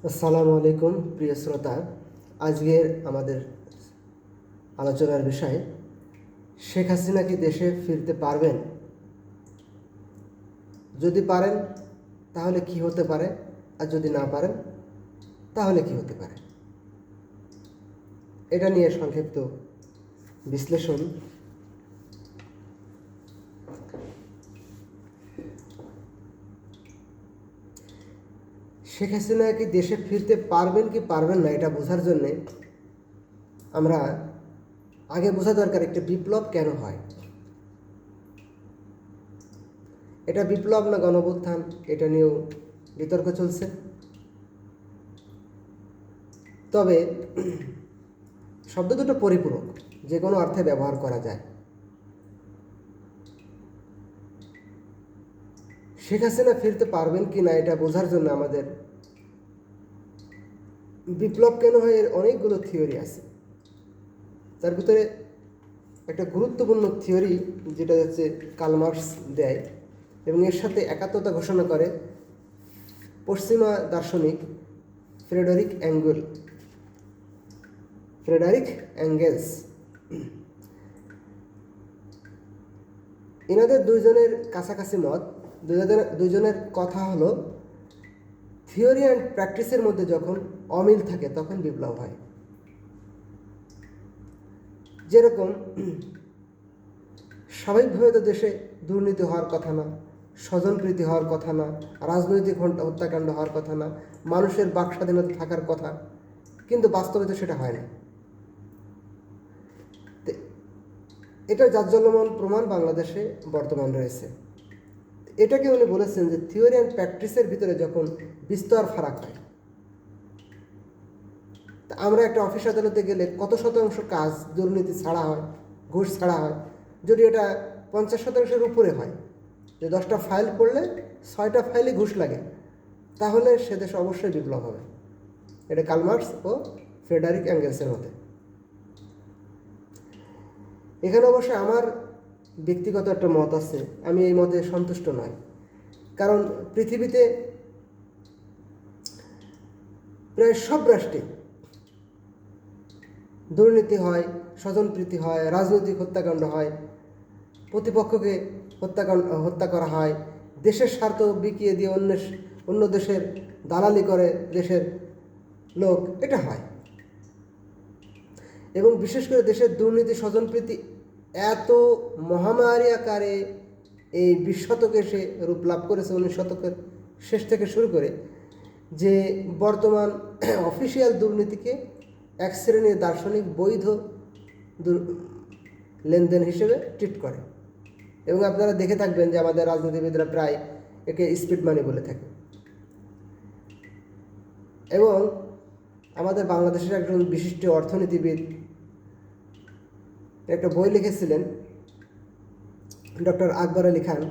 আসসালামু আলাইকুম প্রিয় শ্রোতা। আজকের আমাদের আলোচনার বিষয়, শেখ হাসিনা কি দেশে ফিরতে পারবেন? যদি পারেন তাহলে কি হতে পারে, আর যদি না পারেন তাহলে কি হতে পারে, এটা নিয়ে সংক্ষিপ্ত বিশ্লেষণ। শেখ হাসিনা কি দেশে ফিরতে পারবেন কি পারবেন না, এটা বোঝার জন্যে আমরা আগে বোঝা দরকার একটা বিপ্লব কেন হয়। এটা বিপ্লব না গণঅভ্যুত্থান, এটা নিয়েও বিতর্ক চলছে। তবে শব্দ দুটো পরিপূরক, যে কোনো অর্থে ব্যবহার করা যায়। শেখ হাসিনা ফিরতে পারবেন কি না এটা বোঝার জন্য আমাদের বিপ্লব কেন হয় এর অনেকগুলো থিওরি আছে। তার ভিতরে একটা গুরুত্বপূর্ণ থিওরি যেটা হচ্ছে কার্ল মার্কস দেয়, এবং এর সাথে একাত্মতা ঘোষণা করে পশ্চিমা দার্শনিক ফ্রেডরিক অ্যাঙ্গেলস। এনাদের দুইজনের কাছাকাছি মত, দুইজনের কথা হলো, থিওরি অ্যান্ড প্র্যাকটিসের মধ্যে যখন অমিল থাকে তখন বিপ্লব হয়। যেরকম স্বাভাবিকভাবে তো দেশে দুর্নীতি হওয়ার কথা না, স্বজনপ্রীতি হওয়ার কথা না, রাজনৈতিক হত্যাকাণ্ড হওয়ার কথা না, মানুষের বাক স্বাধীনতা থাকার কথা, কিন্তু বাস্তবে তো সেটা হয় না। এটা জাজ্জল্যমান প্রমাণ বাংলাদেশে বর্তমান রয়েছে। এটাকে উনি বলেছেন যে থিওরি অ্যান্ড প্র্যাকটিসের ভিতরে যখন বিস্তর ফারাক হয়। তা আমরা একটা অফিস আদালতে গেলে কত শতাংশ কাজ দুর্নীতি ছাড়া হয়, ঘুষ ছাড়া হয়। যদি এটা 50% উপরে হয়, যে 10টা ফাইল পড়লে 6টা ফাইলে ঘুষ লাগে, তাহলে সে দেশে অবশ্যই বিপ্লব হবে। এটা কার্ল মার্কস ও ফ্রেডারিক অ্যাঙ্গেলসের মতে। এখানে অবশ্যই আমার ব্যক্তিগত একটা মত আছে, আমি এই মতে সন্তুষ্ট নই। কারণ পৃথিবীতে প্রায় সব রাষ্ট্রে দুর্নীতি হয়, স্বজনপ্রীতি হয়, রাজনৈতিক হত্যাকাণ্ড হয়, প্রতিপক্ষকে হত্যা করা হয়, দেশের স্বার্থ বিকিয়ে দিয়ে অন্য দেশের দালালি করে দেশের লোক, এটা হয়। এবং বিশেষ করে দেশের দুর্নীতি স্বজনপ্রীতি এত মহামারী আকারে এই 20 শতকে সে রূপ লাভ করেছে, 19 শতকের শেষ থেকে শুরু করে, যে বর্তমান অফিসিয়াল দুর্নীতিকে এক শ্রেণীর দার্শনিক বৈধ লেনদেন হিসেবে ট্রিট করে। এবং আপনারা দেখে থাকবেন যে আমাদের রাজনীতিবিদরা প্রায় একে স্পিড মানি বলে থাকে। এবং আমাদের বাংলাদেশের একজন বিশিষ্ট অর্থনীতিবিদ একটা বই লিখেছিলেন, ডক্টর আকবর আলী খান,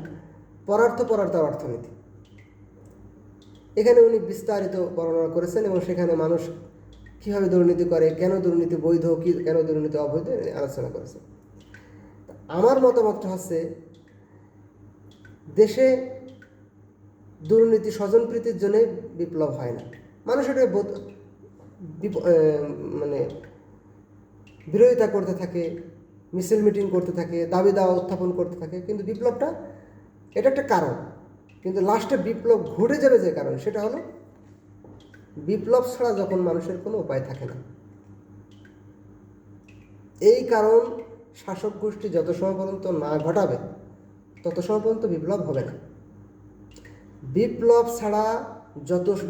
পরার্থ অর্থনীতি। এখানে উনি বিস্তারিত বর্ণনা করেছেন এবং সেখানে মানুষ কীভাবে দুর্নীতি করে, কেন দুর্নীতি বৈধ, কেন দুর্নীতি অবৈধ আলোচনা করেছেন। আমার মতামতটা হচ্ছে, দেশে দুর্নীতি স্বজনপ্রীতির জন্য বিপ্লব হয় না। মানুষ এটা মানে বিরোধিতা করতে থাকে, মিছিল মিটিং করতে থাকে, দাবি দাওয়া উত্থাপন করতে থাকে, কিন্তু বিপ্লবটা এটা একটা কারণ। কিন্তু লাস্টে বিপ্লব ঘটে যাবে যে কারণ, সেটা হলো বিপ্লব ছাড়া যখন মানুষের কোনো উপায় থাকে না। এই কারণ শাসক গোষ্ঠী যত সময় পর্যন্ত না ঘটাবে তত সময় পর্যন্ত বিপ্লব হবে না। বিপ্লব ছাড়া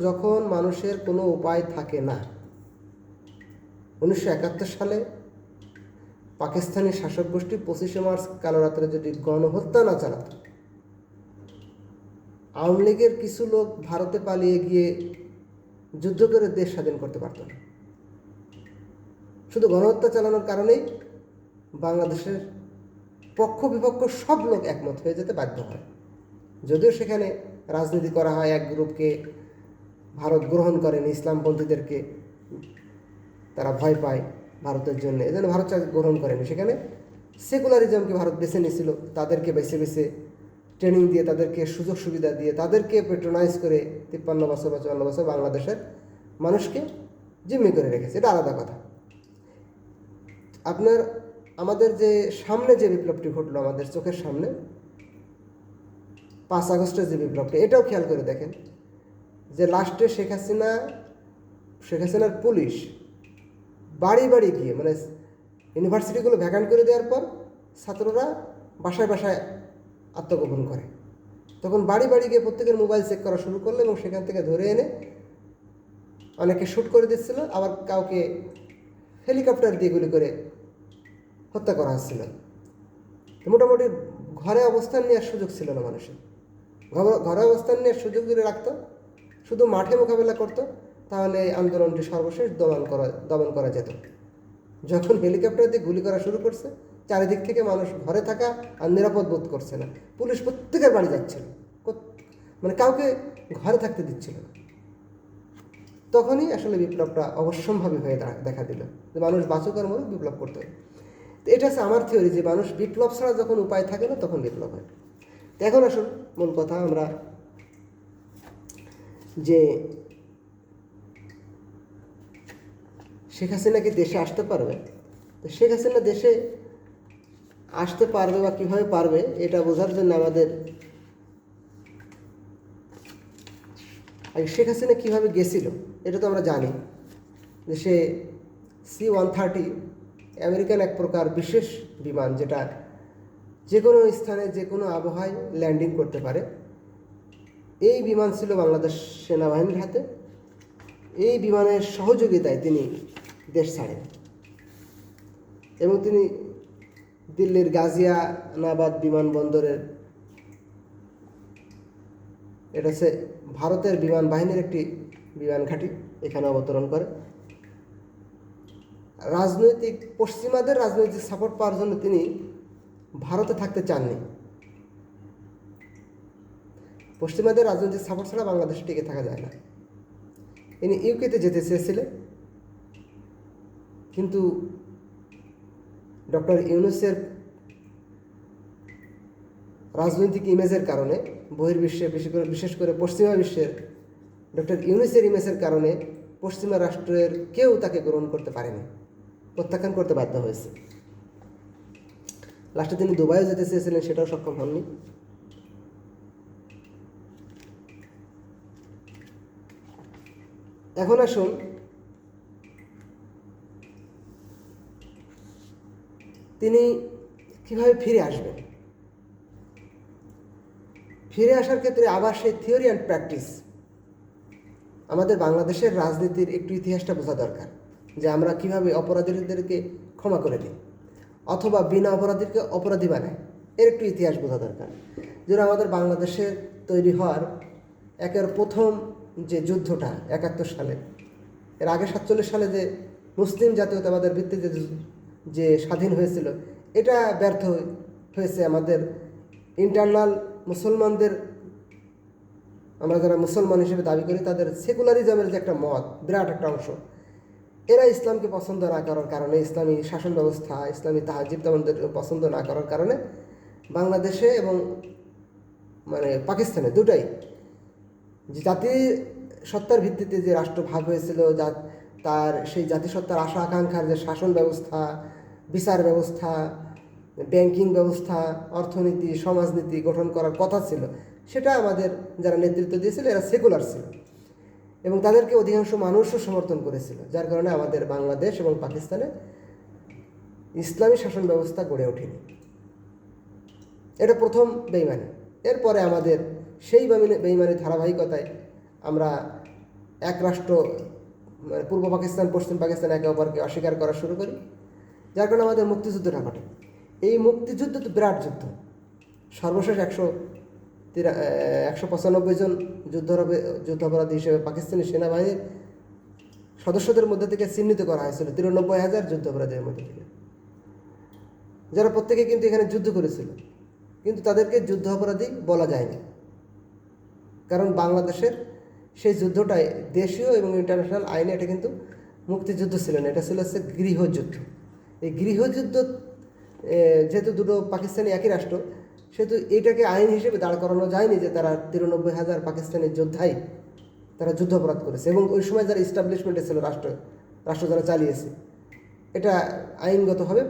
যখন মানুষের কোনো উপায় থাকে না। 1971 সালে পাকিস্তানি শাসক গোষ্ঠী 25শে মার্চ কালো রাত্রে যদি গণহত্যা না চালাত, আওয়ামী লীগের কিছু লোক ভারতে পালিয়ে গিয়ে যুদ্ধ করে দেশ স্বাধীন করতে পারত না। শুধু গণহত্যা চালানোর কারণেই বাংলাদেশের পক্ষ বিপক্ষ সব লোক একমত হয়ে যেতে বাধ্য হয়। যদিও সেখানে রাজনীতি করা হয়, এক গ্রুপকে ভারত গ্রহণ করেন, ইসলামপন্থীদেরকে তারা ভয় পায় ভারতের জন্য, এজন্য ভারত গ্রহণ করেনি। সেখানে সেকুলারিজমকে ভারত বেছে নিয়েছিল, তাদেরকে বেছে বেছে ট্রেনিং দিয়ে, তাদেরকে সুযোগ সুবিধা দিয়ে, তাদেরকে পেট্রোনাইজ করে 53 বছর বা 54 বছর বাংলাদেশের মানুষকে জিম্মি করে রেখেছে, এটা আলাদা কথা। আমাদের যে সামনে যে বিপ্লবটি ঘটলো আমাদের চোখের সামনে 5 আগস্টের যে বিপ্লবটি, এটাও খেয়াল করে দেখেন যে লাস্টে শেখ হাসিনার পুলিশ বাড়ি বাড়ি গিয়ে, মানে ইউনিভার্সিটিগুলো ভ্যাকান্ট করে দেওয়ার পর ছাত্ররা বাসায় বাসায় আত্মগোপন করে, তখন বাড়ি বাড়ি গিয়ে প্রত্যেকের মোবাইল চেক করা শুরু করলো এবং সেখান থেকে ধরে এনে অনেকে শ্যুট করে দিচ্ছিল, আবার কাউকে হেলিকপ্টার দিয়ে গুলি করে হত্যা করা হচ্ছিল। মোটামুটি ঘরে অবস্থান নেওয়ার সুযোগ ছিল না মানুষের। ঘরে অবস্থান নেওয়ার সুযোগ যদি রাখতো, শুধু মাঠে মোকাবেলা করতো, তাহলে এই আন্দোলনটি সর্বশেষ দমন করা যেত। যখন হেলিকপ্টার দিয়ে গুলি করা শুরু করছে, চারিদিক থেকে মানুষ ঘরে থাকা আর নিরাপদ বোধ করছে না, পুলিশ প্রত্যেকের বাড়ি যাচ্ছিল, মানে কাউকে ঘরে থাকতে দিচ্ছিল না। তখনই আসলে বিপ্লবটা অবশ্যম্ভাবী হয়ে দেখা দিল যে মানুষ বাঁচুক আর মরুক, বিপ্লব করতে হবে। তো এটা হচ্ছে আমার থিওরি যে মানুষ বিপ্লব ছাড়া যখন উপায় থাকে না তখন বিপ্লব হয়। তো এখন আসুন মূল কথা, আমরা যে শেখ হাসিনা কি দেশে আসতে পারবে, তো শেখ হাসিনা দেশে আসতে পারবে বা কীভাবে পারবে এটা বোঝার জন্য আমাদের শেখ হাসিনা কীভাবে গেছিল এটা তো আমরা জানি যে সে C-130 আমেরিকান এক প্রকার বিশেষ বিমান, যেটা যে কোনো স্থানে যে কোনো আবহাওয়ায় ল্যান্ডিং করতে পারে। এই বিমান ছিল বাংলাদেশ সেনাবাহিনীর হাতে। এই বিমানের সহযোগিতায় তিনি দেশ ছাড়েন এবং তিনি দিল্লির গাজিয়াবাদ বিমানবন্দরের, এটা হচ্ছে ভারতের বিমান বাহিনীর একটি বিমান ঘাঁটি, এখানে অবতরণ করে। পশ্চিমাদের রাজনৈতিক সাপোর্ট পাওয়ার জন্য তিনি ভারতে থাকতে চাননি। পশ্চিমাদের রাজনৈতিক সাপোর্ট ছাড়া বাংলাদেশে টিকে থাকা যায় না। তিনি ইউকেতে যেতে চেয়েছিলেন, কিন্তু ডক্টর ইউনূসের রাজনৈতিক ইমেজের কারণে, বহির্বিশ্বে বিশেষ করে পশ্চিমা বিশ্বের ডক্টর ইউনূসের ইমেজের কারণে পশ্চিমা রাষ্ট্রের কেউ তাকে গ্রহণ করতে পারেনি, প্রত্যাখ্যান করতে বাধ্য হয়েছে। লাস্টে তিনি দুবাইও যেতে চেয়েছিলেন, সেটাও সক্ষম হননি। এখন আসুন তিনি কিভাবে ফিরে আসবেন। ফিরে আসার ক্ষেত্রে আবার সেই থিওরি অ্যান্ড প্র্যাকটিস, আমাদের বাংলাদেশের রাজনীতির একটু ইতিহাসটা বোঝা দরকার, যে আমরা কিভাবে অপরাধীদেরকে ক্ষমা করে দিই অথবা বিনা অপরাধীকে অপরাধী বানাই, এর একটু ইতিহাস বোঝা দরকার। যেন আমাদের বাংলাদেশের তৈরি হওয়ার একের প্রথম যে যুদ্ধটা 71 সালে, এর আগে 47 সালে যে মুসলিম জাতীয়তাবাদের ভিত্তিতে যে স্বাধীন হয়েছিল, এটা ব্যর্থ হয়েছে। আমাদের ইন্টারনাল মুসলমানদের, আমরা যারা মুসলমান হিসেবে দাবি করি, তাদের সেকুলারিজমের যে একটা মত, বিরাট একটা অংশ, এরা ইসলামকে পছন্দ না করার কারণে, ইসলামী শাসন ব্যবস্থা, ইসলামী তাহাজিব তাদের পছন্দ না করার কারণে বাংলাদেশে এবং মানে পাকিস্তানে দুটাই যে জাতিসত্তার ভিত্তিতে যে রাষ্ট্র ভাগ হয়েছিল, তার সেই জাতিসত্তার আশা আকাঙ্ক্ষার যে শাসন ব্যবস্থা, বিচার ব্যবস্থা, ব্যাংকিং ব্যবস্থা, অর্থনীতি, সমাজনীতি গঠন করার কথা ছিল, সেটা আমাদের যারা নেতৃত্ব দিয়েছিল এরা সেকুলার ছিল এবং তাদেরকে অধিকাংশ মানুষও সমর্থন করেছিল, যার কারণে আমাদের বাংলাদেশ এবং পাকিস্তানে ইসলামী শাসন ব্যবস্থা গড়ে ওঠেনি। এটা প্রথম বেইমানি। এরপরে আমাদের সেই বেইমানি ধারাবাহিকতায় আমরা এক রাষ্ট্র, মানে পূর্ব পাকিস্তান পশ্চিম পাকিস্তান একে অপরকে অস্বীকার করা শুরু করি, যার কারণে আমাদের মুক্তিযুদ্ধটা ঘটে। এই মুক্তিযুদ্ধ তো বিরাট যুদ্ধ, সর্বশেষ 195 জন যুদ্ধাপরাধী হিসেবে পাকিস্তানি সেনাবাহিনীর সদস্যদের মধ্যে থেকে চিহ্নিত করা হয়েছিল 93,000 যুদ্ধাপরাধীর মধ্যে থেকে, যারা প্রত্যেকে কিন্তু এখানে যুদ্ধ করেছিল, কিন্তু তাদেরকে যুদ্ধাপরাধী বলা যায়নি, কারণ বাংলাদেশের সেই যুদ্ধটাই দেশীয় এবং ইন্টারন্যাশনাল আইনে এটা কিন্তু মুক্তিযুদ্ধ ছিল না, এটা ছিল হচ্ছে গৃহযুদ্ধ। এই গৃহযুদ্ধ যেহেতু দুটো পাকিস্তানি একই রাষ্ট্র, সেহেতু এটাকে আইন হিসেবে দাঁড় করানো যায়নি যে তারা 93,000 পাকিস্তানি যোদ্ধাই তারা যুদ্ধাপরাধ করেছে, এবং ওই সময় যারা ইস্টাবলিশমেন্টে ছিল, রাষ্ট্র যারা চালিয়েছে, এটা আইনগতভাবে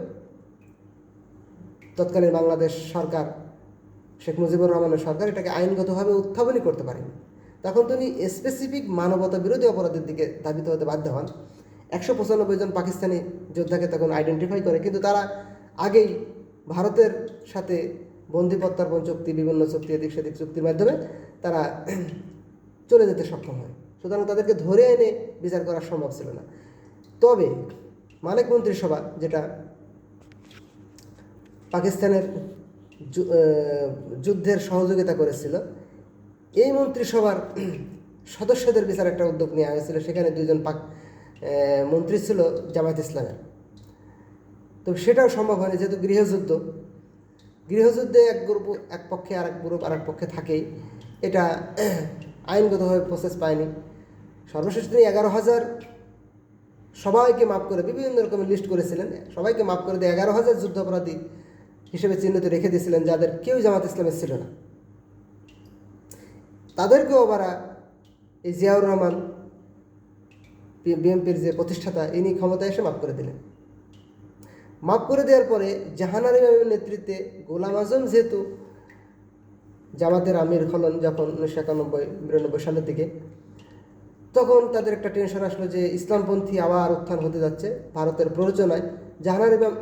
তৎকালীন বাংলাদেশ সরকার, শেখ মুজিবুর রহমানের সরকার এটাকে আইনগতভাবে উত্থাপনই করতে পারেনি। তখন তিনি স্পেসিফিক মানবতা বিরোধী অপরাধের দিকে ধাবিত হতে বাধ্য হন। 195 জন পাকিস্তানি যোদ্ধাকে তখন আইডেন্টিফাই করে, কিন্তু তারা আগেই ভারতের সাথে বন্দি প্রত্যার্পণ চুক্তি, বিভিন্ন চুক্তি, এদিক সেদিক চুক্তির মাধ্যমে তারা চলে যেতে সক্ষম হয়। সুতরাং তাদেরকে ধরে এনে বিচার করা সম্ভব ছিল না। তবে মালিক মন্ত্রিসভা, যেটা পাকিস্তানের যুদ্ধের সহযোগিতা করেছিল, এই মন্ত্রিসভার সদস্যদের বিচার একটা উদ্যোগ নেওয়া হয়েছিল। সেখানে 2 জন মন্ত্রী ছিল জামায়াত ইসলামের। তো সেটাও সম্ভব হয়নি, যেহেতু গৃহযুদ্ধে এক গ্রুপ এক পক্ষে, আর এক গ্রুপ আর এক পক্ষে থাকেই, এটা আইনগতভাবে প্রসেস পায়নি। সর্বশেষ তিনি 11,000 সবাইকে মাফ করে বিভিন্ন রকমের লিস্ট করেছিলেন, সবাইকে মাফ করে দিয়ে 11,000 যুদ্ধাপরাধী হিসেবে চিহ্নিত রেখে দিয়েছিলেন, যাদের কেউ জামাত ইসলামের ছিল না। তাদেরকেও আবার এই জিয়াউর রহমান, বিএনপির যে প্রতিষ্ঠাতা, ইনি ক্ষমতায় এসে মাফ করে দিলেন। মাফ করে দেওয়ার পরে জাহানার ইমামের নেতৃত্বে গোলাম আজম যেহেতু জামাতের আমির হলেন যখন 1991-92 সালের দিকে, তখন তাদের একটা টেনশন আসলো যে ইসলামপন্থী আবার উত্থান হতে যাচ্ছে। ভারতের প্ররোচনায় জাহানার ইমাম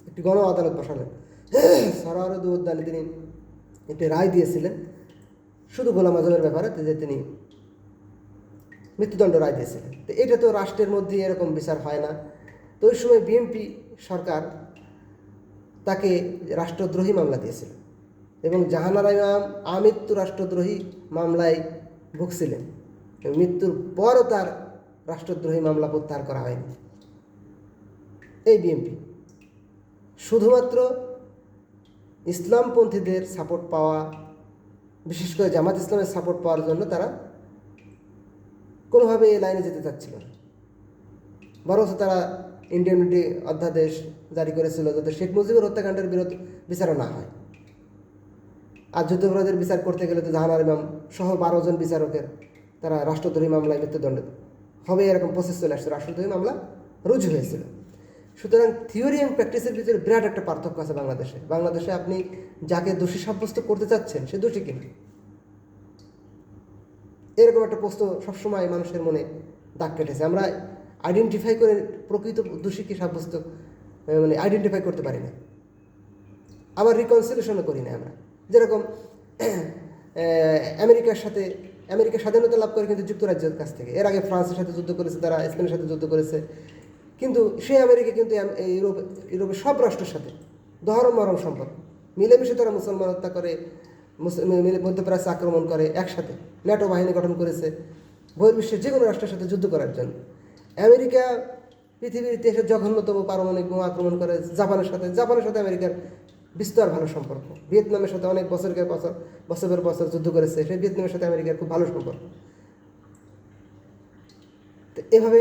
একটি গণ আদালত বসালেন। সরওয়ারুদ্দৌলা উদ্যানে তিনি একটি রায় দিয়েছিলেন শুধু গোলাম আজমের ব্যাপারে, যে তিনি মৃত্যুদণ্ড রায় দিয়েছিলেন। তো এটা তো রাষ্ট্রের মধ্যে এরকম বিচার হয় না। তো ওই সময় বিএনপি সরকার তাকে রাষ্ট্রদ্রোহী মামলা দিয়েছিল, এবং জাহানারা ইমাম আমৃত্যু রাষ্ট্রদ্রোহী মামলায় ভুগছিলেন। মৃত্যুর পরও তার রাষ্ট্রদ্রোহী মামলা প্রত্যাহার করা হয়নি। এই বিএনপি শুধুমাত্র ইসলামপন্থীদের সাপোর্ট পাওয়া, বিশেষ করে জামাত ইসলামের সাপোর্ট পাওয়ার জন্য তারা কোনোভাবে এই লাইনে যেতে চাচ্ছিল না। বরঞ্চ তারা ইন্ডিয়ানিটি অধ্যাদেশ জারি করেছিল যাতে শেখ মুজিবুর হত্যাকাণ্ডের বিচারও না হয়। আর যুদ্ধাপরাধের বিচার করতে গেলে তো জাহানার ইমাম সহ 12 জন বিচারকের তারা রাষ্ট্রদ্রোহী মামলায় মৃত্যুদণ্ড হবে, এরকম প্রসেস চলে আসছে। রাষ্ট্রদ্রোহী মামলা রুজু হয়েছিল। সুতরাং থিওরি অ্যান্ড প্র্যাকটিসের ভিতরে বিরাট একটা পার্থক্য আছে বাংলাদেশে আপনি যাকে দোষী সাব্যস্ত করতে চাচ্ছেন সে দোষী কিনা, এরকম একটা প্রশ্ন সবসময় মানুষের মনে দাগ কেটেছে। আমরা আইডেন্টিফাই করে প্রকৃত দোষীকে সাব্যস্ত আইডেন্টিফাই করতে পারি না, আবার রিকনসিলেশনও করি না আমরা। যেরকম আমেরিকা স্বাধীনতা লাভ করে কিন্তু যুক্তরাজ্যের কাছ থেকে, এর আগে ফ্রান্সের সাথে যুদ্ধ করেছে, তারা স্পেনের সাথে যুদ্ধ করেছে, কিন্তু সেই আমেরিকা কিন্তু ইউরোপের সব রাষ্ট্রের সাথে দহরম মরম সম্পর্ক, মিলেমিশে তারা মুসলমান হত্যা করে, মধ্যপ্রাচ্যে আক্রমণ করে, একসাথে ন্যাটো বাহিনী গঠন করেছে বহির্বিশ্বের যে কোনো রাষ্ট্রের সাথে যুদ্ধ করার জন্য। আমেরিকা পৃথিবীর ইতিহাসে জঘন্যতম পারমাণবিক বোমা আক্রমণ করে জাপানের সাথে আমেরিকার বিস্তর ভালো সম্পর্ক। ভিয়েতনামের সাথে অনেক বছরের বছর যুদ্ধ করেছে, সেই ভিয়েতনামের সাথে আমেরিকার খুব ভালো সম্পর্ক। তো এভাবে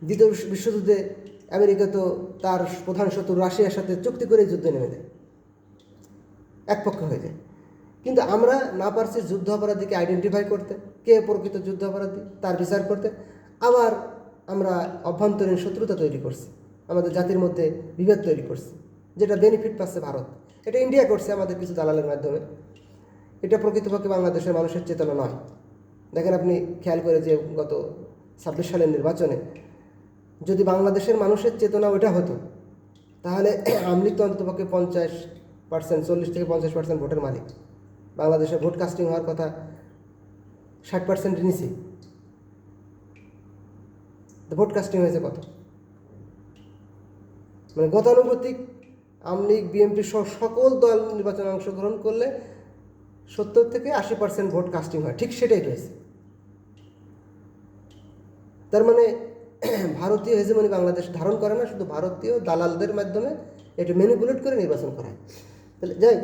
দ্বিতীয় বিশ্বযুদ্ধে আমেরিকা তো তার প্রধান শত্রু রাশিয়ার সাথে চুক্তি করে যুদ্ধে নেমে দেয়, একপক্ষ হয়ে যায়। কিন্তু আমরা না পারছি যুদ্ধ অপরাধীকে আইডেন্টিফাই করতে, কে প্রকৃত যুদ্ধ অপরাধী তার বিচার করতে। আবার আমরা অভ্যন্তরীণ শত্রুতা তৈরি করছি, আমাদের জাতির মধ্যে বিভেদ তৈরি করছি, যেটা বেনিফিট পাচ্ছে ভারত। এটা ইন্ডিয়া করছে আমাদের কিছু দালালের মাধ্যমে। এটা প্রকৃতপক্ষে বাংলাদেশের মানুষের চেতনা নয়। দেখেন আপনি খেয়াল করে যে গত 26 সালের নির্বাচনে যদি বাংলাদেশের মানুষের চেতনা ওইটা হতো, তাহলে আওয়ামী লীগ তো অন্ততপক্ষে 50%, 40 থেকে 50% ভোটের মালিক। বাংলাদেশে ভোট কাস্টিং হওয়ার কথা 60% নিচে, ভোট কাস্টিং হয়েছে কত? মানে গতানুগতিক আওয়ামী লীগ, বিএনপি সহ সকল দল নির্বাচনে অংশগ্রহণ করলে 70 থেকে 80% ভোট কাস্টিং হয়, ঠিক সেটাই হয়েছে। তার মানে ভারতীয় হেজেমনি বাংলাদেশ ধারণ করে না, শুধু ভারতীয় দালালদের মাধ্যমে এটা ম্যানিপুলেট করে নির্বাচন করা হয়। তাহলে যাই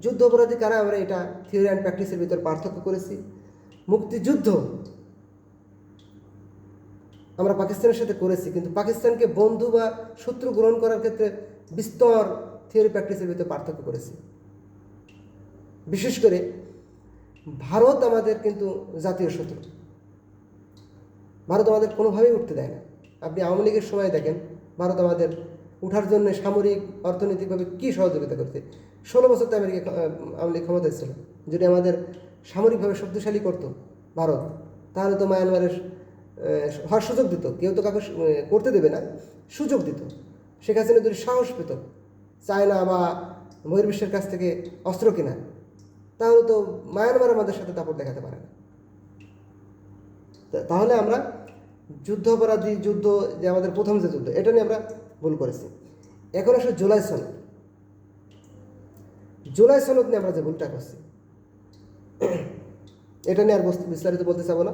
যুদ্ধ অপরাধী কারা, আমরা এটা থিওরি অ্যান্ড প্র্যাকটিসের ভিতর পার্থক্য করেছি। মুক্তিযুদ্ধ আমরা পাকিস্তানের সাথে করেছি, কিন্তু পাকিস্তানকে বন্ধু বা শত্রু গ্রহণ করার ক্ষেত্রে বিস্তর থিওরি প্র্যাকটিসের ভিতরে পার্থক্য করেছি। বিশেষ করে ভারত আমাদের কিন্তু জাতীয় শত্রু। ভারত আমাদের কোনোভাবেই উঠতে দেয় না। আপনি আওয়ামী লীগের সময় দেখেন, ভারত আমাদের উঠার জন্য সামরিক অর্থনৈতিকভাবে কী সহযোগিতা করতে। 16 বছর তো আওয়ামী লীগ ক্ষমতায় ছিল। যদি আমাদের সামরিকভাবে শক্তিশালী করতো ভারত, তাহলে তো মায়ানমারের হওয়ার সুযোগ দিত। কেউ তো কাউকে করতে দেবে না, সুযোগ দিত। শেখ হাসিনা যদি সাহস পেত চায়না বা বহির্বিশ্বের কাছ থেকে অস্ত্র কেনা, তাহলে তো মায়ানমার আমাদের সাথে দাপট দেখাতে পারে না। তাহলে আমরা যুদ্ধ অপরাধী যুদ্ধ, যে আমাদের প্রথম যে যুদ্ধ, এটা নিয়ে আমরা ভুল করেছি। এখন আসলে জুলাই সনদ নিয়ে আমরা যে ভুলটা করছি, এটা নিয়ে আর বিস্তারিত বলতে চাবো না।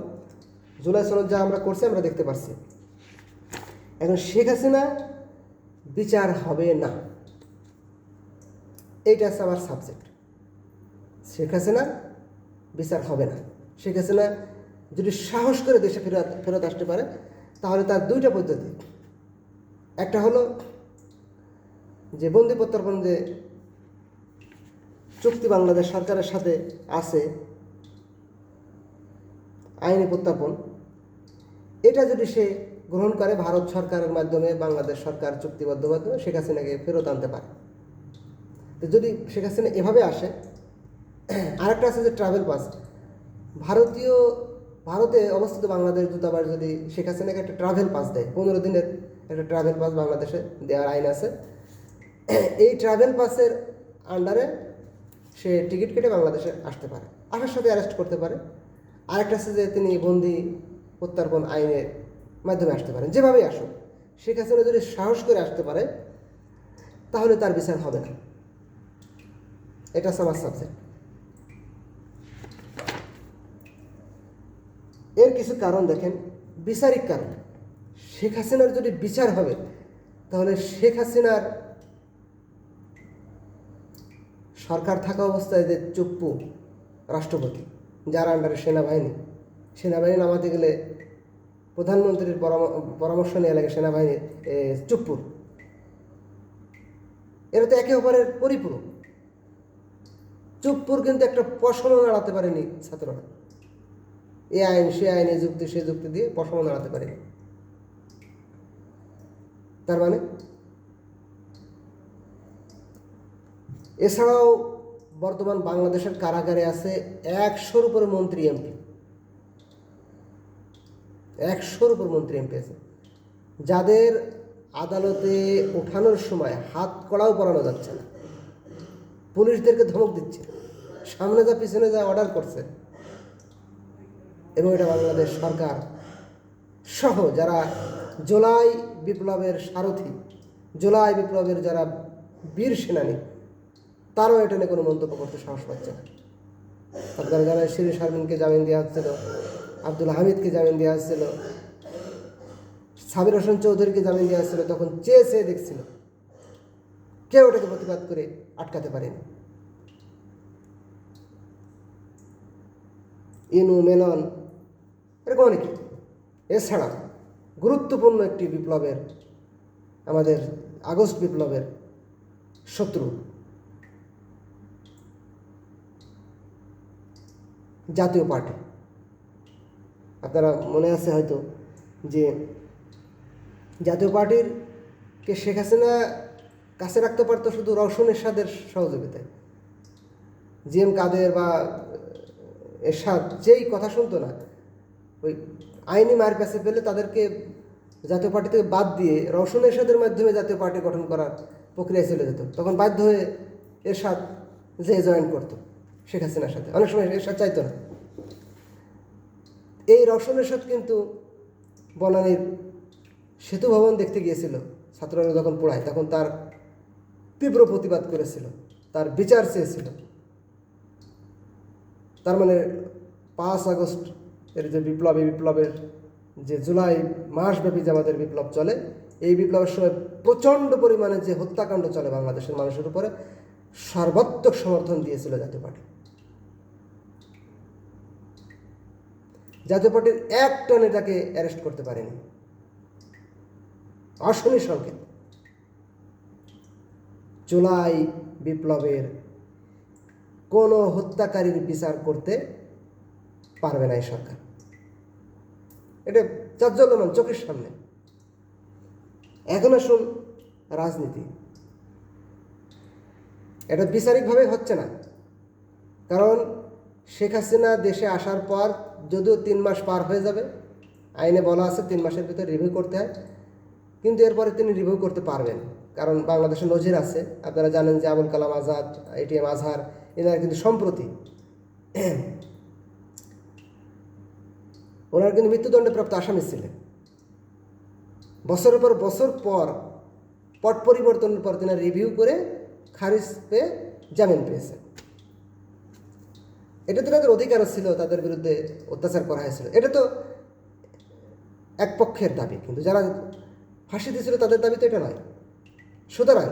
জুলাই সনদ যা আমরা করছি আমরা দেখতে পাচ্ছি। এখন শেখ হাসিনা বিচার হবে না, এইটা আছে আমার সাবজেক্ট। শেখ হাসিনা বিচার হবে না। শেখ হাসিনা যদি সাহস করে দেশে ফেরত আসতে পারে, তাহলে তার দুইটা পদ্ধতি। একটা হলো যে বন্দি প্রত্যর্পণ যে চুক্তি বাংলাদেশ সরকারের সাথে আছে, আইনি প্রত্যর্পণ, এটা যদি সে গ্রহণ করে, ভারত সরকারের মাধ্যমে বাংলাদেশ সরকার চুক্তিবদ্ধ মাধ্যমে শেখ হাসিনাকে ফেরত আনতে পারে। তো যদি শেখ হাসিনা এভাবে আসে, আরেকটা আছে যে ট্রাভেল পাস। ভারতে অবস্থিত বাংলাদেশ দূতাবাস যদি শেখ হাসিনাকে একটা ট্রাভেল পাস দেয়, 15 দিনের একটা ট্রাভেল পাস বাংলাদেশে দেওয়ার আইন আছে। এই ট্রাভেল পাসের আন্ডারে সে টিকিট কেটে বাংলাদেশে আসতে পারে, আসার সাথে অ্যারেস্ট করতে পারে। আরেকটা আছে যে তিনি বন্দি প্রত্যর্পণ আইনের মাধ্যমে আসতে পারেন। যেভাবেই আসুক, শেখ হাসিনা যদি সাহস করে আসতে পারে, তাহলে তার বিচার হবে না। এটা আমার সাবজেক্ট। এর কিছু কারণ দেখেন, বিচারিক কারণ। শেখ হাসিনার যদি বিচার হবে, তাহলে শেখ হাসিনার সরকার থাকা অবস্থায় যে চুপ্পু রাষ্ট্রপতি, যার আন্ডারে সেনাবাহিনী নামাতে গেলে প্রধানমন্ত্রীর পরামর্শ নেওয়া লাগে। সেনাবাহিনীর চুপ্পুর, এরা তো একে অপরের পরিপূরক। চুপ্পুর কিন্তু একটা পশমও নাড়াতে পারেনি ছাত্ররা। এ আইন সে আইন, এ যুক্তি সে যুক্তি দিয়ে পশমও নাড়াতে পারেনি। তার মানে এছাড়াও বর্তমান বাংলাদেশের কারাগারে আছে 100-র উপরে মন্ত্রী এমপি। 100-র উপর মন্ত্রী এমপি আছে, যাদের আদালতে ওঠানোর সময় হাত কড়াও পরানো যাচ্ছে না। পুলিশদেরকে ধমক দিচ্ছে, সামনে যা পিছনে যা অর্ডার করছে। এবং এটা বাংলাদেশ সরকার সহ যারা জুলাই বিপ্লবের সারথি, জুলাই বিপ্লবের যারা বীর সেনানী, তারাও এটা নিয়ে কোনো মন্তব্য করতে সাহস পাচ্ছে না। আপনারা জানেন, শিরিন শারমিনকে জামিন দেওয়া হচ্ছিল, আব্দুল হামিদকে জামিন দেওয়া হচ্ছিল, সাবির হোসেন চৌধুরীকে জামিন দেওয়া হচ্ছিল। তখন চেয়ে দেখছিল, কেউ ওটাকে প্রতিবাদ করে আটকাতে পারেনি। ইনু, মেনন, এরকম অনেকে। এছাড়া গুরুত্বপূর্ণ একটি বিপ্লবের, আমাদের আগস্ট বিপ্লবের শত্রু জাতীয় পার্টি। আপনারা মনে আছে হয়তো যে জাতীয় পার্টিরকে শেখ হাসিনা কাছে রাখতে পারতো শুধু রওশন এরশাদের সহযোগিতায়। জিএম কাদের বা এরশাদ যেই কথা শুনতো না, ওই আইনি মার প্যাসে পেলে তাদেরকে জাতীয় পার্টি থেকে বাদ দিয়ে রওশন এরশাদের মাধ্যমে জাতীয় পার্টি গঠন করার প্রক্রিয়ায় চলে যেত। তখন বাধ্য হয়ে এরশাদ যে জয়েন করতো শেখ হাসিনার সাথে। অনেক সময় এরশাদ চাইতো না। এই রওশন এরশাদ কিন্তু বনানীর সেতু ভবন দেখতে গিয়েছিল, ছাত্ররা যখন পড়ায়, তখন তার তীব্র প্রতিবাদ করেছিল, তার বিচার চেয়েছিল। তার মানে 5 আগস্ট এর যে বিপ্লব, এই বিপ্লবের যে জুলাই মাসব্যাপী যে আমাদের বিপ্লব চলে, এই বিপ্লবের সময় প্রচণ্ড পরিমাণে যে হত্যাকাণ্ড চলে বাংলাদেশের মানুষের উপরে, সর্বাত্মক সমর্থন দিয়েছিল জাতীয় পার্টি। জাতীয় পার্টির একটা নেতাকে অ্যারেস্ট করতে পারেনি। অশনি সংকেত। জুলাই বিপ্লবের কোনো হত্যাকারীর বিচার করতে পারবে না এই সরকার। এটা চাঞ্চল্যমান চোখের সামনে। এখন আসুন রাজনীতি, এটা বিচারিকভাবে হচ্ছে না। কারণ শেখ হাসিনা দেশে আসার পর যদিও 3 মাস পার হয়ে যাবে, আইনে বলা আছে 3 মাসের ভিতরে রিভিউ করতে হয়, কিন্তু এরপরে তিনি রিভিউ করতে পারবেন। কারণ বাংলাদেশের নজির আছে, আপনারা জানেন যে আবুল কালাম আজাদ, ATM আজহার এনারা কিন্তু সম্প্রতি ওনারা কিন্তু মৃত্যুদণ্ডপ্রাপ্ত আসামি ছিলেন। বছরের পর বছর পর পট পরিবর্তনের পর তিনি রিভিউ করে খারিজ পেয়ে জামিন পেয়েছেন। এটা তো তাদের অধিকারও ছিল, তাদের বিরুদ্ধে অত্যাচার করা হয়েছিল, এটা তো এক পক্ষের দাবি, কিন্তু যারা ফাঁসি দিয়েছিল তাদের দাবি তো এটা নয়। সুতরাং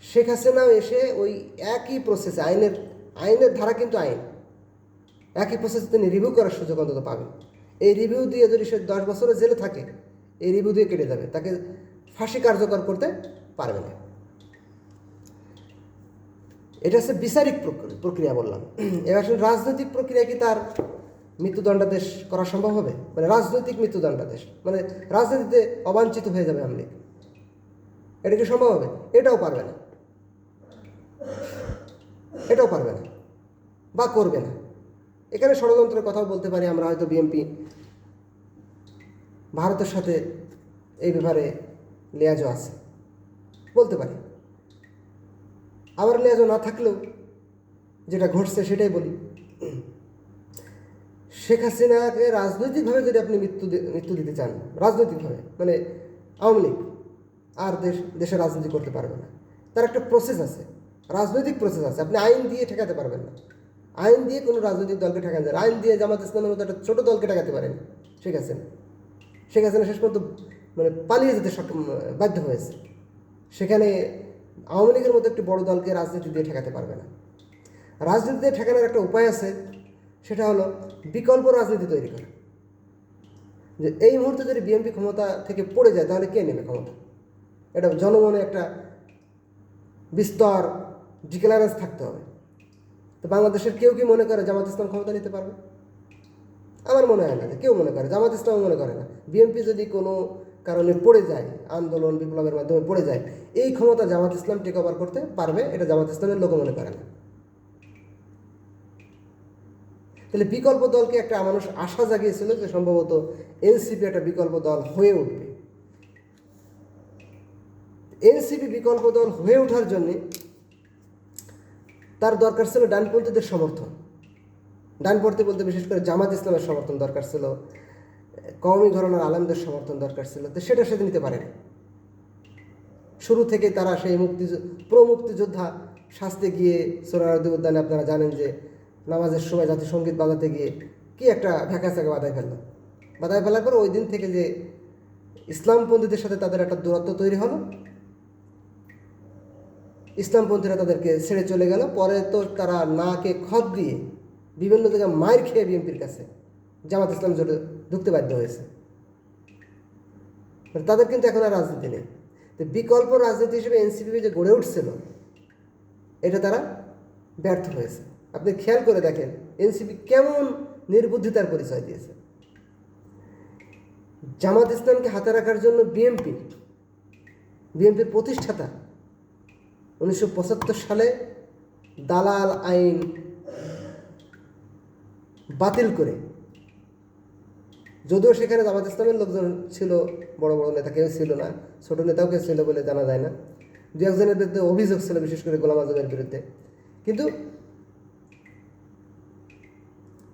শেখ হাসিনাও এসে ওই একই প্রসেসে, আইনের ধারা কিন্তু আইন, একই প্রসেসে তিনি রিভিউ করার সুযোগ অন্তত পাবেন। এই রিভিউ দিয়ে যদি সে 10 বছরের জেলে থাকে, এই রিভিউ দিয়ে কেটে যাবে, তাকে ফাঁসি কার্যকর করতে পারবে না। এটা হচ্ছে বিচারিক প্রক্রিয়া বললাম। এবার রাজনৈতিক প্রক্রিয়া কি তার মৃত্যুদণ্ডাদেশ করা সম্ভব হবে? মানে রাজনৈতিক মৃত্যুদণ্ডাদেশ, মানে রাজনীতিতে অবাঞ্ছিত হয়ে যাবে আওয়ামী লীগ, এটা কি সম্ভব হবে? এটাও পারবে না, এটাও পারবে না বা করবে না। এখানে ষড়যন্ত্রের কথাও বলতে পারি আমরা, হয়তো বিএনপি ভারতের সাথে এই ব্যাপারে লেয়াজও আছে, বলতে পারি। আবার লেয়াজও না থাকলেও যেটা ঘটছে সেটাই বলি। শেখ হাসিনাকে রাজনৈতিকভাবে যদি আপনি মৃত্যু দিতে চান, রাজনৈতিকভাবে, মানে আওয়ামী লীগ আর দেশে রাজনীতি করতে পারবে না। তার একটা প্রসেস আছে, রাজনৈতিক প্রসেস আছে। আপনি আইন দিয়ে ঠেকাতে পারবেন না, আইন দিয়ে কোনো রাজনৈতিক দলকে ঠেকানো যায়। আইন দিয়ে জামাত ইসলামের মতো একটা ছোটো দলকে ঠেকাতে পারেন শেখ হাসিনা। শেখ হাসিনা শেষ পর্যন্ত মানে পালিয়ে যেতে বাধ্য হয়েছে। সেখানে আওয়ামী লীগের মতো একটি বড় দলকে রাজনীতি দিয়ে ঠেকাতে পারবে না। রাজনীতি দিয়ে ঠেকানোর একটা উপায় আছে, সেটা হলো বিকল্প রাজনীতি তৈরি করা। যে এই মুহূর্তে যদি বিএনপি ক্ষমতা থেকে পড়ে যায়, তাহলে কে নেবে ক্ষমতা? এটা জনমনে একটা বিস্তর ডিক্লারেন্স থাকতে হবে। তো বাংলাদেশের কেউ কি মনে করে জামাত ইসলাম ক্ষমতা নিতে পারবে? আমার মনে হয় না যে কেউ মনে করে, জামাত ইসলাম মনে করে না। বিএনপি যদি কোনো কারণে পড়ে যায়, আন্দোলন বিপ্লবের মাধ্যমে পড়ে যায়, এই ক্ষমতা জামাত ইসলাম টেক ওভার করতে পারবে, এটা জামাত ইসলামের লোকও মনে করে না। তাহলে বিকল্প দলকে একটা মানুষ আশা জাগিয়েছিল যে সম্ভবত এনসিপি একটা বিকল্প দল হয়ে উঠবে। এনসিপি বিকল্প দল হয়ে ওঠার জন্যে তার দরকার ছিল ডানপন্থীদের সমর্থন। ডানপন্থী বলতে বিশেষ করে জামাত ইসলামের সমর্থন দরকার ছিল, কওমি ঘরানার আলেমদের সমর্থন দরকার ছিল। তো সেটা সে নিতে পারেনি। শুরু থেকে তারা সেই মুক্তিযোদ্ধা সাজতে গিয়ে সোহরাওয়ার্দী উদ্যানে আপনারা জানেন যে নামাজের সময় জাতীয় সঙ্গীত বাজাতে গিয়ে কি একটা ভ্যাকাসাকে বাধায় ফেলার পর ওই দিন থেকে যে ইসলামপন্থীদের সাথে তাদের একটা দূরত্ব তৈরি হলো, ইসলামপন্থীরা তাদেরকে ছেড়ে চলে গেল। পরে তো তারা নাকে খত দিয়ে বিভিন্ন জায়গায় মায়ের খেয়ে বিএনপির কাছে জামাত ইসলাম জোটে ঢুকতে বাধ্য হয়েছে। তাদের কিন্তু এখন আর রাজনীতি নেই। তো বিকল্প রাজনীতি হিসেবে এনসিপি যে গড়ে উঠছিল, এটা তারা ব্যর্থ হয়েছে। আপনি খেয়াল করে দেখেন এনসিপি কেমন নির্বুদ্ধিতার পরিচয় দিয়েছে। জামাত ইসলামকে হাতে রাখার জন্য বিএনপির প্রতিষ্ঠাতা 1975 সালে দালাল আইন বাতিল করে, যদিও সেখানে জামাত ইসলামের লোকজন ছিল, বড় বড় নেতা কেউ ছিল না, ছোট নেতাও কেউ ছিল বলে জানা যায় না। 2-1 বিরুদ্ধে অভিযোগ ছিল, বিশেষ করে গোলাম আজমের বিরুদ্ধে। কিন্তু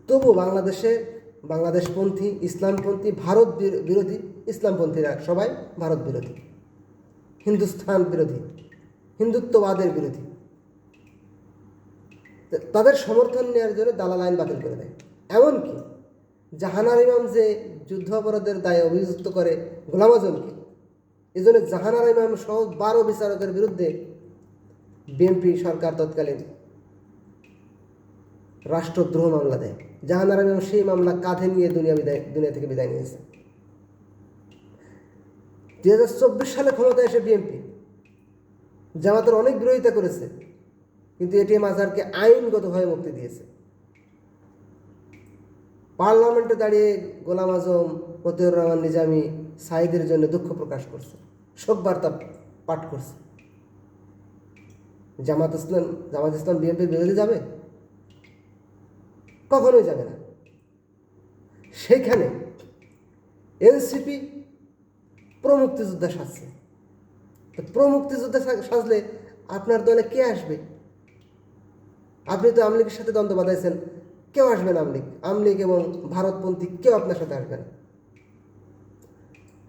তবু বাংলাদেশপন্থী, ইসলামপন্থী, ভারত বিরোধী, ইসলামপন্থীরা সবাই ভারত বিরোধী, হিন্দুস্তান বিরোধী, হিন্দুত্ববাদের বিরোধী। তাদের সমর্থন নেওয়ার জন্য দালাল আইন বাতিল করে দেয়। এমনকি জাহানার ইমাম যে যুদ্ধ অপরাধের দায়ে অভিযুক্ত করে গোলাম আজমকে, এই জন্য জাহানার ইমাম সহ 12 বিচারকের বিরুদ্ধে বিএনপি সরকার তৎকালীন রাষ্ট্রদ্রোহ মামলা দেয়। জাহানার ইমাম সেই মামলা কাঁধে নিয়ে দুনিয়া থেকে বিদায় নিয়েছে। 2024 সালে ক্ষমতায় এসে বিএনপি জামাতের অনেক বিরোধিতা করেছে, কিন্তু এটিএম আজহারকে আইনগতভাবে মুক্তি দিয়েছে। পার্লামেন্টে দাঁড়িয়ে গোলাম আজম, মতিউর রহমান নিজামী সাঈদের জন্য দুঃখ প্রকাশ করছে, শোক বার্তা পাঠ করছে। জামাত ইসলাম বিএনপির বিরোধী যাবে? কখনোই যাবে না। সেখানে এনসিপি প্রমুক্তিযোদ্ধা সাজছে। প্রমুক্তিযোদ্ধা সাজলে আপনার দলে কে আসবে? আপনি তো আওয়ামী লীগের সাথে দ্বন্দ্ব বাঁধাইছেন, কেউ আসবে না। আওয়ামী লীগ এবং ভারতপন্থী কেউ আপনার সাথে আসবে না।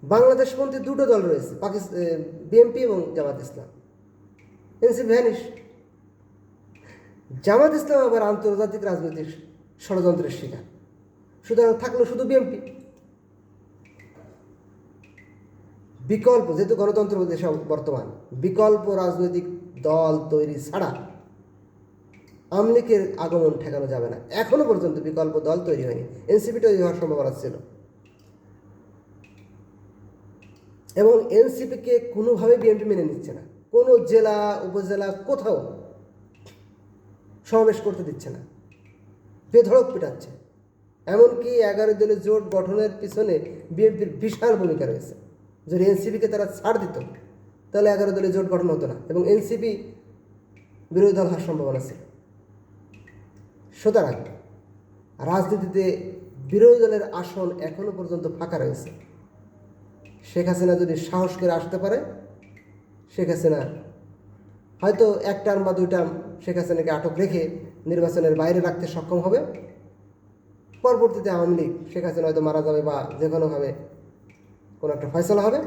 বাংলাদেশপন্থী দুটো দল রয়েছে, বিএনপি এবং জামাত ইসলাম। NCP vanish. জামাত ইসলাম আবার আন্তর্জাতিক রাজনৈতিক ষড়যন্ত্রের শিকার, সুতরাং থাকলো শুধু বিএনপি। বিকল্প, যেহেতু গণতন্ত্র দেশে বর্তমান, বিকল্প রাজনৈতিক দল তৈরি ছাড়া আওয়ামী লীগের আগমন ঠেকানো যাবে না। এখনো পর্যন্ত বিকল্প দল তৈরি হয়নি। এনসিপি তৈরি হওয়ার সম্ভাবনা ছিল, এবং এনসিপিকে কোনোভাবে বিএনপি মেনে নিচ্ছে না। কোনো জেলা উপজেলা কোথাও সমাবেশ করতে দিচ্ছে না, বেধড়ক পিটাচ্ছে। এমনকি 11 দলের জোট গঠনের পিছনে বিএনপির বিশাল ভূমিকা রয়েছে। যদি এনসিপিকে তারা ছাড় দিত তাহলে 11 দলের জোট গঠন হতো না, এবং এনসিপি বিরোধী দল হওয়ার সম্ভাবনা ছিল। সুতরাং রাজনীতিতে বিরোধী দলের আসন এখনো পর্যন্ত ফাঁকা রয়েছে। শেখ হাসিনা যদি সাহস করে আসতে পারে, শেখ হাসিনা হয়তো 1 টার্ম বা 2 টার্ম শেখ হাসিনাকে আটক রেখে নির্বাচনের বাইরে রাখতে সক্ষম হবে। পরবর্তীতে আওয়ামী লীগ, শেখ হাসিনা হয়তো মারা যাবে বা যে কোনোভাবে কোনো একটা ফয়সলা হবে,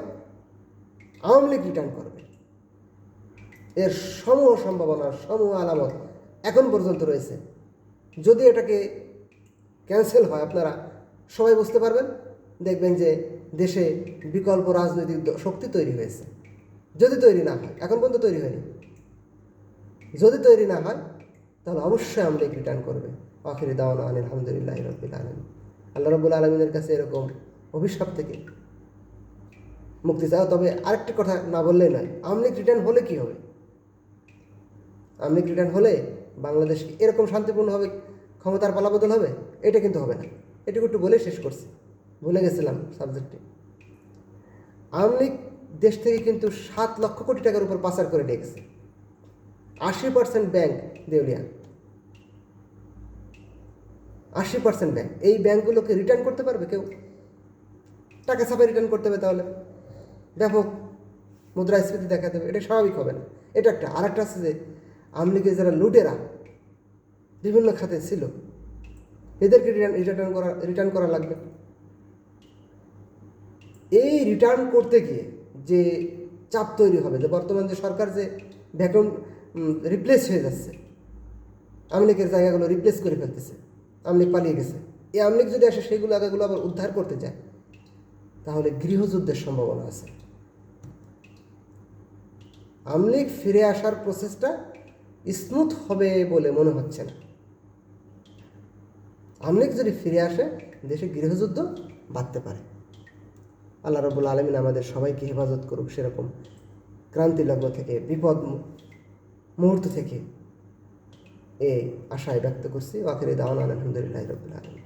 আওয়ামী লীগ রিটার্ন করবে। এর সমূহ সম্ভাবনা, সমূহ আলামত এখন পর্যন্ত রয়েছে। যদি এটাকে ক্যান্সেল হয়, আপনারা সবাই বুঝতে পারবেন, দেখবেন যে দেশে বিকল্প রাজনৈতিক শক্তি তৈরি হয়েছে। যদি তৈরি না হয়, এখন পর্যন্ত তৈরি হয়নি, যদি তৈরি না হয় তাহলে অবশ্যই আওয়ামী লীগ রিটার্ন করবে। আখিরি দাওয়ানা আলহামদুলিল্লাহি রাব্বিল আলামিন। আল্লাহ রাব্বুল আলামিনের কাছে এরকম অভিশাপ থেকে মুক্তি চাও। তবে আরেকটি কথা না বললেই নয়, আওয়ামী লীগ রিটার্ন হলে কী হবে? আওয়ামী লীগ রিটার্ন হলে বাংলাদেশ এরকম শান্তিপূর্ণভাবে ক্ষমতার পালাবদল হবে? এটা কিন্তু হবে না। এটুকু একটু বলে শেষ করছি, ভুলে গেছিলাম সাবজেক্টে। আওয়ামী লীগ দেশ থেকে কিন্তু 7 লক্ষ কোটি টাকার উপর পাচার করে রেখেছে। 80% ব্যাংক দেউলিয়া, 80% ব্যাংক। এই ব্যাংকগুলোকে রিটার্ন করতে পারবে কেউ? টাকা ছাপায় রিটার্ন করতে হবে, তাহলে ব্যাপক মুদ্রাস্ফীতি দেখা দেবে। এটা স্বাভাবিক হবে না। এটা একটা। আরেকটা আছে যে আওয়ামী লীগের যারা লুটেরা বিভিন্ন খাতে ছিল, এদেরকে রিটার্ন করা লাগবে। এই রিটার্ন করতে গিয়ে যে চাপ তৈরি হবে, যে বর্তমান যে সরকার যে ভ্যাকুম রিপ্লেস হয়ে যাচ্ছে, আওয়ামী লীগের জায়গাগুলো রিপ্লেস করে ফেলতেছে, আওয়ামী লীগ পালিয়ে গেছে, এই আওয়ামী লীগ যদি আসে সেইগুলো জায়গাগুলো আবার উদ্ধার করতে যায়, তাহলে গৃহযুদ্ধের সম্ভাবনা আছে। আওয়ামী লীগ ফিরে আসার প্রসেসটা স্মুথ হবে বলে মনে হচ্ছে না। আওয়ামী লীগ যদি ফিরে আসে, দেশে গৃহযুদ্ধ বাঁধতে পারে। আল্লাহ রাব্বুল আলামিন আমাদের সবাইকে হেফাজত করুক সেরকম ক্রান্তি লগ্ন থেকে, বিপদ মুহূর্ত থেকে এই আশায় ব্যক্ত করছি। আখিরি দাওয়ানা আলহামদুলিল্লাহি রাব্বিল আলামিন।